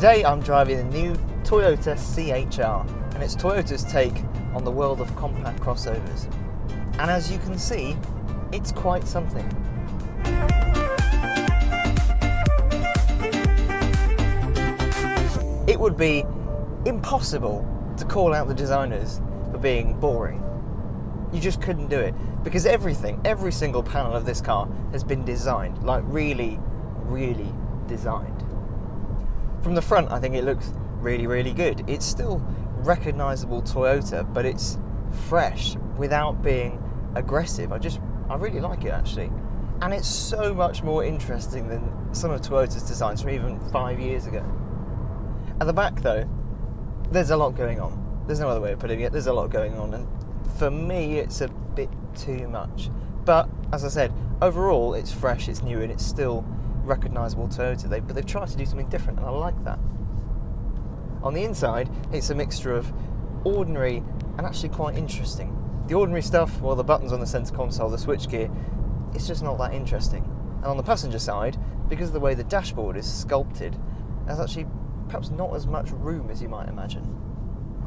Today I'm driving the new Toyota CHR, and it's Toyota's take on the world of compact crossovers. And as you can see, it's quite something. It would be impossible to call out the designers for being boring. You just couldn't do it, because every single panel of this car has been designed, like really, really designed. From the front, I think it looks really, really good. It's still recognisable Toyota, but it's fresh without being aggressive. I really like it, actually. And it's so much more interesting than some of Toyota's designs from even 5 years ago. At the back, though, there's a lot going on. There's no other way of putting it. There's a lot going on, and for me, it's a bit too much. But as I said, overall, it's fresh, it's new, and it's still recognisable Toyota. But they've tried to do something different, and I like that. On the inside, it's a mixture of ordinary and actually quite interesting. The ordinary stuff, well, the buttons on the centre console, the switchgear, it's just not that interesting. And on the passenger side, because of the way the dashboard is sculpted, there's actually perhaps not as much room as you might imagine.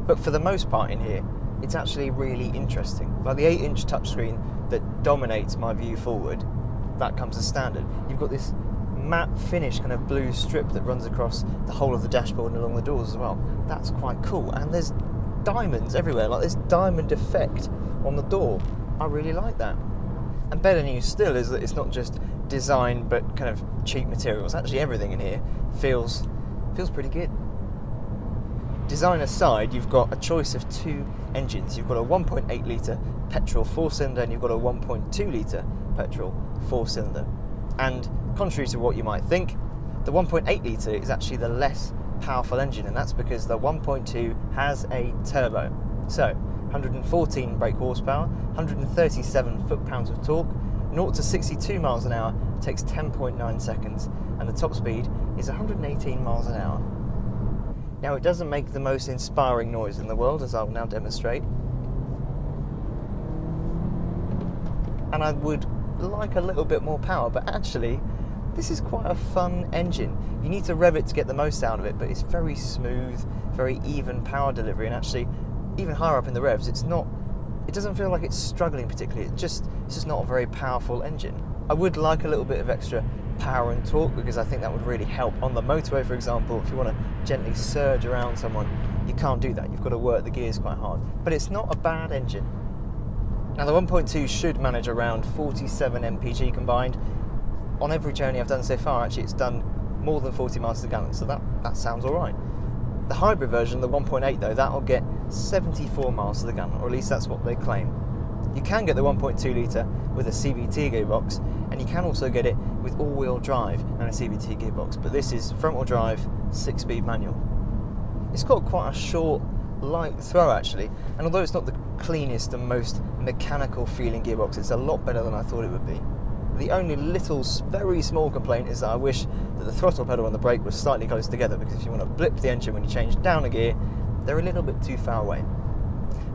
But for the most part in here, it's actually really interesting. Like the 8-inch touchscreen that dominates my view forward, that comes as standard. You've got this matte finish kind of blue strip that runs across the whole of the dashboard and along the doors as well. That's quite cool. And there's diamonds everywhere, like this diamond effect on the door. I really like that. And better news still is that it's not just design but kind of cheap materials. Actually, everything in here feels pretty good. Design aside, you've got a choice of two engines. You've got a 1.8 litre petrol 4-cylinder and you've got a 1.2 litre petrol 4-cylinder. And contrary to what you might think, the 1.8 litre is actually the less powerful engine, and that's because the 1.2 has a turbo. So 114 brake horsepower, 137 foot-pounds of torque, 0 to 62 miles an hour takes 10.9 seconds, and the top speed is 118 miles an hour. Now, it doesn't make the most inspiring noise in the world, as I'll now demonstrate. And I would like a little bit more power, but actually, this is quite a fun engine. You need to rev it to get the most out of it, but it's very smooth, very even power delivery, and actually, even higher up in the revs, it doesn't feel like it's struggling particularly. It's just not a very powerful engine. I would like a little bit of extra power and torque, because I think that would really help on the motorway. For example, if you want to gently surge around someone, you can't do that. You've got to work the gears quite hard. But it's not a bad engine. Now, the 1.2 should manage around 47 mpg combined. On every journey I've done so far, actually, it's done more than 40 miles to the gallon, so that sounds all right. The hybrid version, the 1.8 though, that'll get 74 miles to the gallon, or at least that's what they claim. You can get the 1.2 litre with a CVT gearbox, and you can also get it with all-wheel drive and a CVT gearbox, but this is front-wheel drive, 6-speed manual. It's got quite a short, light throw actually, and although it's not the cleanest and most mechanical feeling gearbox, it's a lot better than I thought it would be. The only little, very small complaint is that I wish that the throttle pedal and the brake were slightly close together, because if you want to blip the engine when you change down a gear, they're a little bit too far away.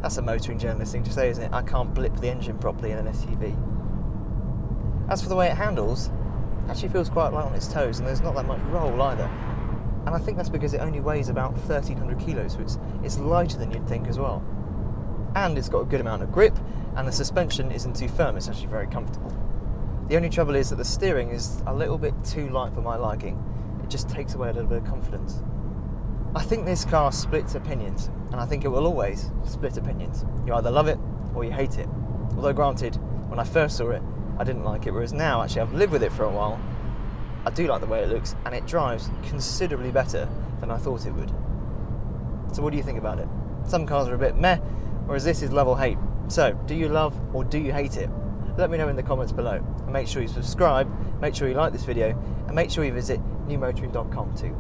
That's a motoring journalist thing to say, isn't it? I can't blip the engine properly in an SUV. As for the way it handles, it actually feels quite light on its toes, and there's not that much roll either. And I think that's because it only weighs about 1,300 kilos, so it's lighter than you'd think as well. And it's got a good amount of grip, and the suspension isn't too firm, it's actually very comfortable. The only trouble is that the steering is a little bit too light for my liking. It just takes away a little bit of confidence. I think this car splits opinions, and I think it will always split opinions. You either love it or you hate it. Although granted, when I first saw it, I didn't like it, whereas now actually I've lived with it for a while. I do like the way it looks, and it drives considerably better than I thought it would. So what do you think about it? Some cars are a bit meh, whereas this is love or hate. So, do you love or do you hate it? Let me know in the comments below, and make sure you subscribe, make sure you like this video, and make sure you visit newmotoring.com too.